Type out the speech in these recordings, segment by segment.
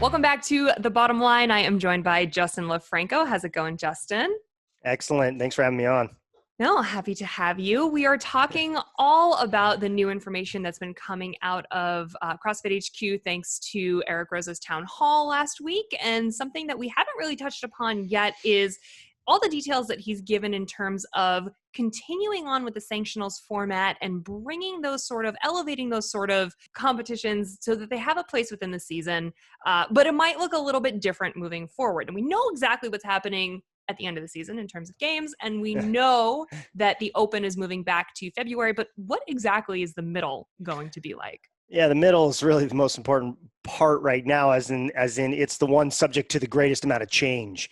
Welcome back to The Bottom Line. I am joined by Justin LoFranco. How's it going, Justin? Excellent. Thanks for having me on. No, happy to have you. We are talking all about the new information that's been coming out of CrossFit HQ thanks to Eric Roza's town hall last week. And something that we haven't really touched upon yet is all the details that he's given in terms of continuing on with the Sanctionals format and bringing those sort of, elevating those sort of competitions so that they have a place within the season. But it might look a little bit different moving forward. And we know exactly what's happening at the end of the season in terms of games. And we know that the Open is moving back to February, but what exactly is the middle going to be like? Yeah, the middle is really the most important part right now, as in it's the one subject to the greatest amount of change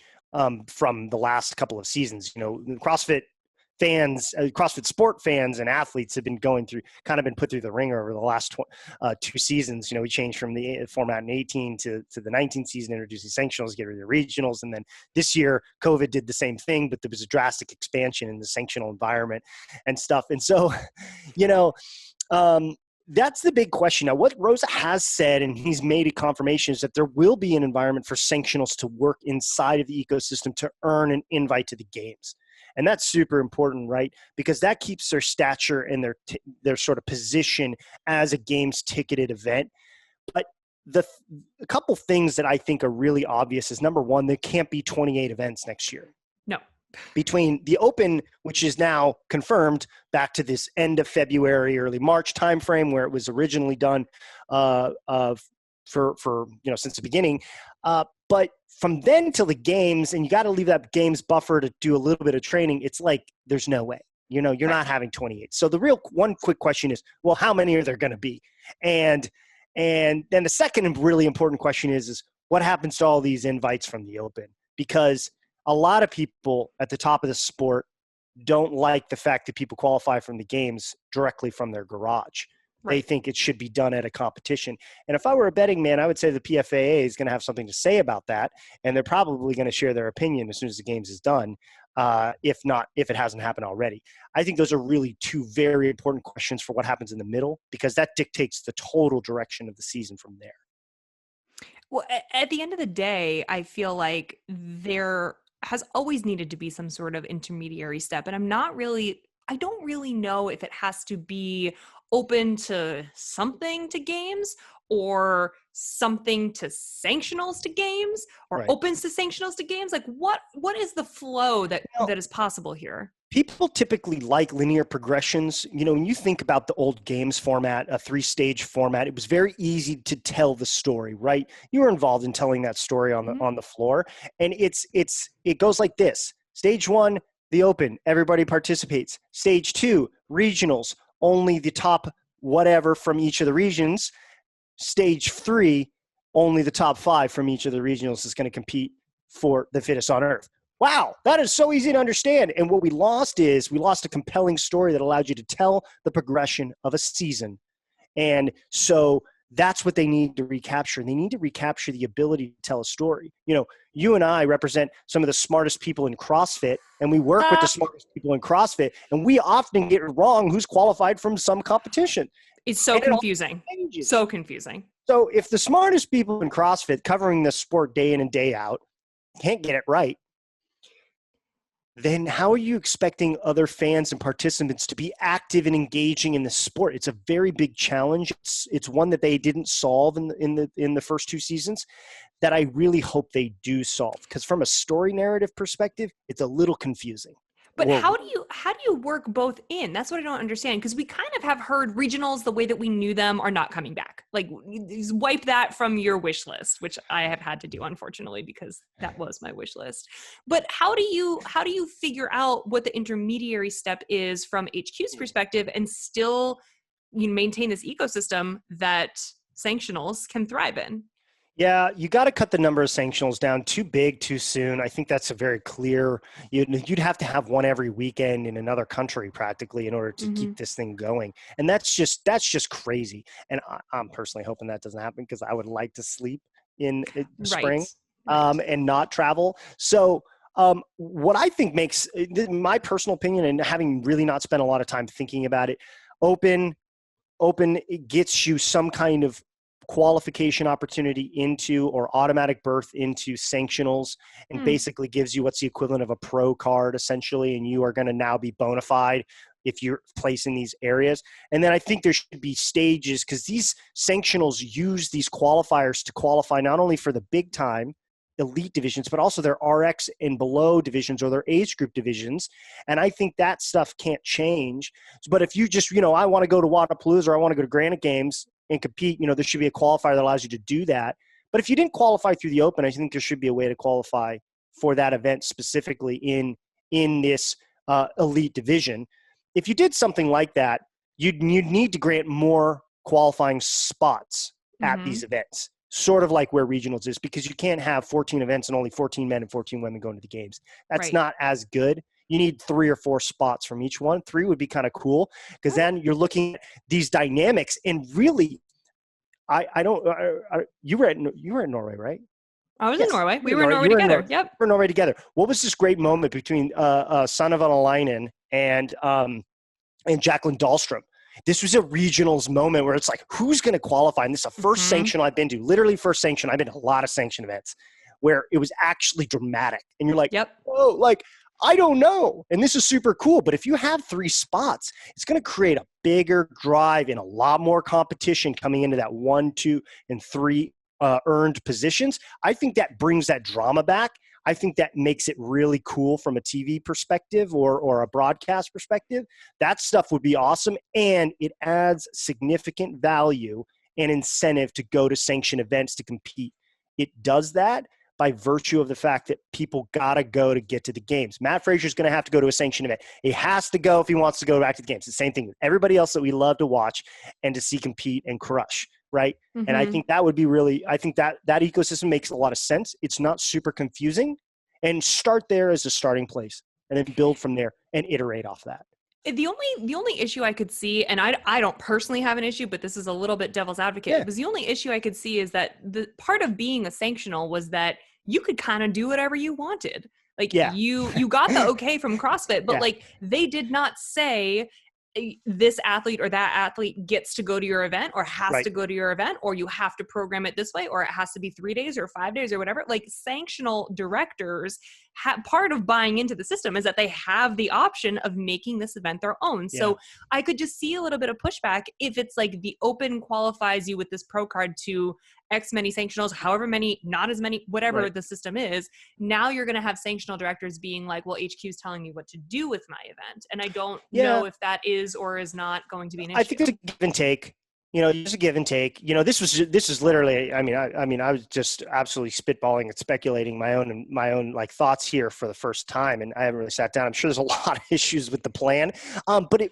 from the last couple of seasons. You know, CrossFit fans, CrossFit sport fans and athletes have been been put through the ringer over the last two seasons. You know, we changed from the format in 18 to the 19 season, introducing sanctionals, get rid of the regionals. And then this year, COVID did the same thing, but there was a drastic expansion in the sanctional environment and stuff. And so, you know, that's the big question. Now, what Roza has said, and he's made a confirmation, is that there will be an environment for sanctionals to work inside of the ecosystem to earn an invite to the games. And that's super important, right? Because that keeps their stature and their sort of position as a games ticketed event. But a couple things that I think are really obvious is, number one, there can't be 28 events next year. No. Between the Open, which is now confirmed back to this end of February, early March timeframe where it was originally done for since the beginning. But from then till the games, and you got to leave that games buffer to do a little bit of training, it's like there's no way. You know, you're not having 28. So the real one quick question is, well, how many are there going to be? And then the second really important question is what happens to all these invites from the Open? Because a lot of people at the top of the sport don't like the fact that people qualify from the games directly from their garage. Right. They think it should be done at a competition. And if I were a betting man, I would say the PFAA is going to have something to say about that. And they're probably going to share their opinion as soon as the games is done, if it hasn't happened already. I think those are really two very important questions for what happens in the middle, because that dictates the total direction of the season from there. Well, at the end of the day, I feel like there has always needed to be some sort of intermediary step. And I don't really know if it has to be open to something to games or something to sanctionals to games or right. Opens to sanctionals to games. Like what is the flow that is possible here? People typically like linear progressions. You know, when you think about the old games format, a 3-stage format, it was very easy to tell the story, right? You were involved in telling that story on the floor. And it goes like this. Stage 1, the Open, everybody participates. Stage 2, regionals, only the top whatever from each of the regions. Stage 3, only the top 5 from each of the regionals is going to compete for the fittest on earth. Wow, that is so easy to understand. And what we lost a compelling story that allowed you to tell the progression of a season. And so that's what they need to recapture. They need to recapture the ability to tell a story. You know, you and I represent some of the smartest people in CrossFit, and we work with the smartest people in CrossFit, and we often get wrong who's qualified from some competition. It's so confusing. So confusing. So if the smartest people in CrossFit covering this sport day in and day out can't get it right, then how are you expecting other fans and participants to be active and engaging in the sport? It's a very big challenge. It's one that they didn't solve in the first two seasons that I really hope they do solve. Because from a story narrative perspective, it's a little confusing. But how do you work both in? That's what I don't understand. Because we kind of have heard regionals the way that we knew them are not coming back. Like wipe that from your wish list, which I have had to do, unfortunately, because that was my wish list. But how do you figure out what the intermediary step is from HQ's perspective and still maintain this ecosystem that sanctionals can thrive in? Yeah, you got to cut the number of sanctionals down. Too big, too soon. I think that's a very clear. You'd have to have one every weekend in another country practically in order to keep this thing going, and that's just crazy. And I'm personally hoping that doesn't happen because I would like to sleep in spring and not travel. So what I think makes my personal opinion, and having really not spent a lot of time thinking about it, Open it gets you some kind of qualification opportunity into, or automatic berth into sanctionals, and basically gives you what's the equivalent of a pro card essentially, and you are going to now be bona fide if you're placed in these areas. And then I think there should be stages, because these sanctionals use these qualifiers to qualify not only for the big time elite divisions, but also their RX and below divisions or their age group divisions. And I think that stuff can't change. But if you just, I want to go to Wadapalooza or I want to go to Granite Games and compete, there should be a qualifier that allows you to do that. But if you didn't qualify through the Open, I think there should be a way to qualify for that event specifically in this elite division. If you did something like that, you'd need to grant more qualifying spots at these events, sort of like where regionals is, because you can't have 14 events and only 14 men and 14 women going to the games. That's not as good. You need 3 or 4 spots from each one. 3 would be kind of cool, because then you're looking at these dynamics. And really, you were in Norway, right? I was in Norway. We were in Norway together. Yep. We were in Norway together. What was this great moment between Sanna van Alainen and Jacqueline Dahlstrom? This was a regionals moment where it's like, who's going to qualify? And this is the first sanction I've been to, literally first sanction. I've been to a lot of sanction events where it was actually dramatic. And you're like, whoa, like, I don't know. And this is super cool. But if you have 3 spots, it's going to create a bigger drive and a lot more competition coming into that 1, 2, and 3 earned positions. I think that brings that drama back. I think that makes it really cool from a TV perspective or a broadcast perspective. That stuff would be awesome. And it adds significant value and incentive to go to sanctioned events to compete. It does that by virtue of the fact that people got to go to get to the games. Matt Frazier's going to have to go to a sanctioned event. He has to go if he wants to go back to the games. The same thing with everybody else that we love to watch and to see compete and crush. Right. And I think that would be I think that ecosystem makes a lot of sense. It's not super confusing, and start there as a starting place and then build from there and iterate off that. The only issue I could see, and I don't personally have an issue, but this is a little bit devil's advocate, because the only issue I could see is that the part of being a sanctional was that you could kind of do whatever you wanted. Like you got the okay from CrossFit, but like they did not say this athlete or that athlete gets to go to your event or has to go to your event, or you have to program it this way, or it has to be 3 days or 5 days or whatever. Like sanctional directors part of buying into the system is that they have the option of making this event their own. So I could just see a little bit of pushback if it's like the Open qualifies you with this pro card to X many sanctionals, however many, not as many, whatever the system is. Now you're going to have sanctional directors being like, well, HQ is telling me what to do with my event. And I don't know if that is or is not going to be an issue. I think there's a give and take. There's a give and take. This is literally. I was just absolutely spitballing and speculating my own like thoughts here for the first time, and I haven't really sat down. I'm sure there's a lot of issues with the plan, but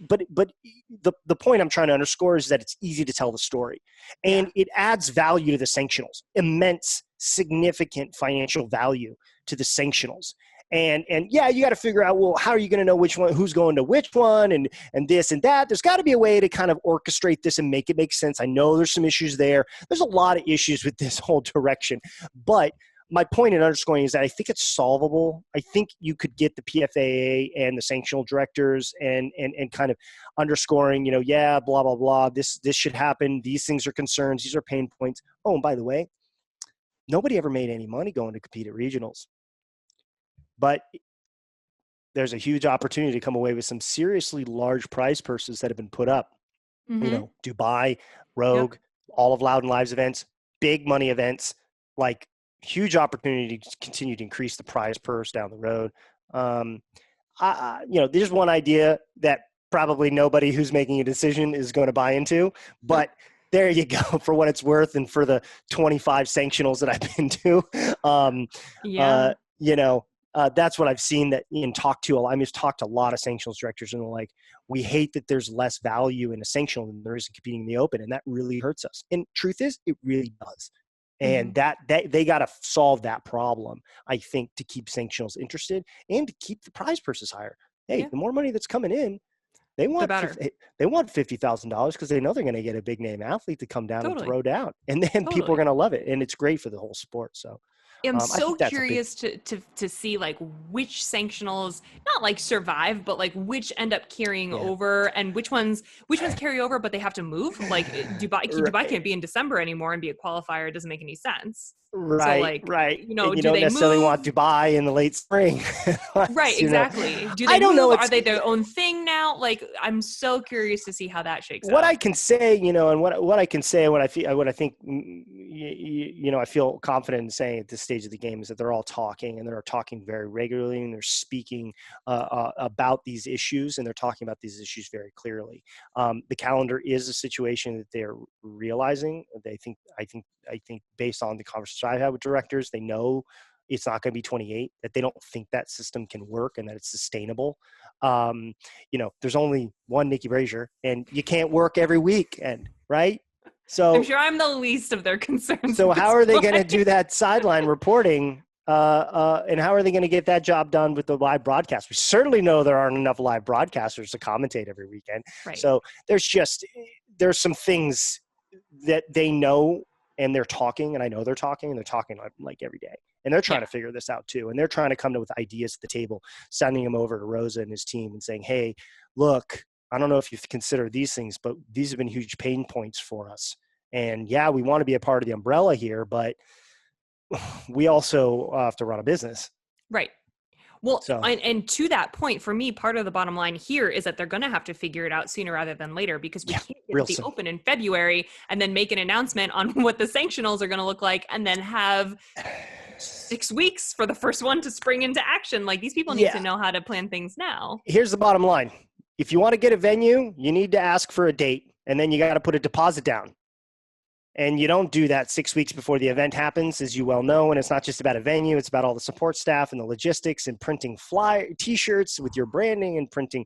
the point I'm trying to underscore is that it's easy to tell the story, and it adds value to the sanctionals. Immense, significant financial value to the sanctionals. And you got to figure out, well, how are you going to know which one, who's going to which one, and this and that. There's got to be a way to kind of orchestrate this and make it make sense. I know there's some issues there. There's a lot of issues with this whole direction. But my point in underscoring is that I think it's solvable. I think you could get the PFAA and the sanctional directors and kind of underscoring, blah, blah, blah. This should happen. These things are concerns. These are pain points. Oh, and by the way, nobody ever made any money going to compete at regionals. But there's a huge opportunity to come away with some seriously large prize purses that have been put up. Dubai, Rogue, all of Loud and Live's events, big money events, like huge opportunity to continue to increase the prize purse down the road. There's one idea that probably nobody who's making a decision is going to buy into, but there you go for what it's worth. And for the 25 sanctionals that I've been to, that's what I've seen and talked to. I just talked to a lot of sanctionals directors, and they're like, we hate that there's less value in a sanctional than there is in competing in the Open. And that really hurts us. And truth is, it really does. And that they got to solve that problem, I think, to keep sanctionals interested and to keep the prize purses higher. Hey, the more money that's coming in, they want $50,000 because they know they're going to get a big name athlete to come down and throw down. And then people are going to love it. And it's great for the whole sport. So I'm I so think that's a big curious to see like which sanctionals not like survive, but like which end up carrying yeah. over, and which ones carry over, but they have to move. Like Dubai Right. can't be in December anymore and be a qualifier. It doesn't make any sense. So Right, like, right. And you do don't they necessarily want move? Dubai in the late spring. Right, You know, exactly. Do I they don't know. move? Are It's they their own thing now? Like, I'm so curious to see how that shakes what I out. can say, and what I can say, what I feel, what I think, I feel confident in saying at this stage of the game is that they're all talking, and they're talking very regularly, and they're speaking about these issues, and they're talking about these issues very clearly. The calendar is a situation that they're realizing. I think based on the conversations I've had with directors, they know it's not going to be 28, that they don't think that system can work and that it's sustainable. Um, there's only one Niki Brazier, and you can't work every weekend, right? I'm So, sure I'm the least of their concerns so at how this are they going to point. do that sideline reporting? And how are they going to get that job done with the live broadcast? We certainly know there aren't enough live broadcasters to commentate every weekend. Right. So there's some things that they know, and they're talking, and I know they're talking, and they're talking like every day. And they're trying Yeah. to figure this out too. And they're trying to come with ideas at the table, sending them over to Roza and his team and saying, hey, look, I don't know if you've considered these things, but these have been huge pain points for us. And yeah, we want to be a part of the umbrella here, but we also have to run a business. Right. Well, So and to that point, for me, part of the bottom line here is that they're going to have to figure it out sooner rather than later, because we yeah, can't get to real the soon. Open in February and then make an announcement on what the sanctionals are going to look like, and then have 6 weeks for the first one to spring into action. Like, these people need to Yeah. know how to plan things now. Here's the bottom line. If you want to get a venue, you need to ask for a date, and then you got to put a deposit down. And you don't do that 6 weeks before the event happens, as you well know. And it's not just about a venue. It's about all the support staff and the logistics and printing T-shirts with your branding and printing,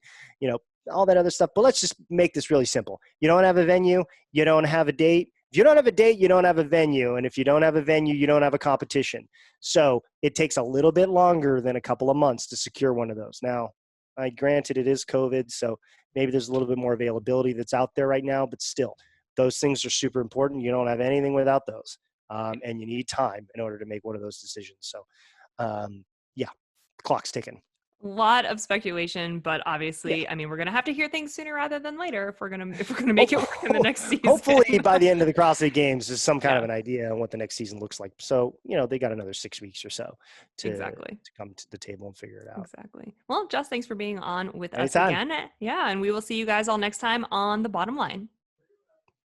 all that other stuff. But let's just make this really simple. You don't have a venue. You don't have a date. If you don't have a date, you don't have a venue. And if you don't have a venue, you don't have a competition. So it takes a little bit longer than a couple of months to secure one of those. Now, granted, it is COVID, so maybe there's a little bit more availability that's out there right now, but still, those things are super important. You don't have anything without those. And you need time in order to make one of those decisions. So, yeah, the clock's ticking. A lot of speculation, but Yeah. obviously, I mean, we're going to have to hear things sooner rather than later if we're going to make it work in the next season. Hopefully by the end of the CrossFit Games, there's some kind of Yeah, an idea on what the next season looks like. So, they got another 6 weeks or so to exactly. come to the table and figure it out. Exactly. Well, Jess, thanks for being on with us Anytime. again. Yeah, and we will see you guys all next time on The Bottom Line.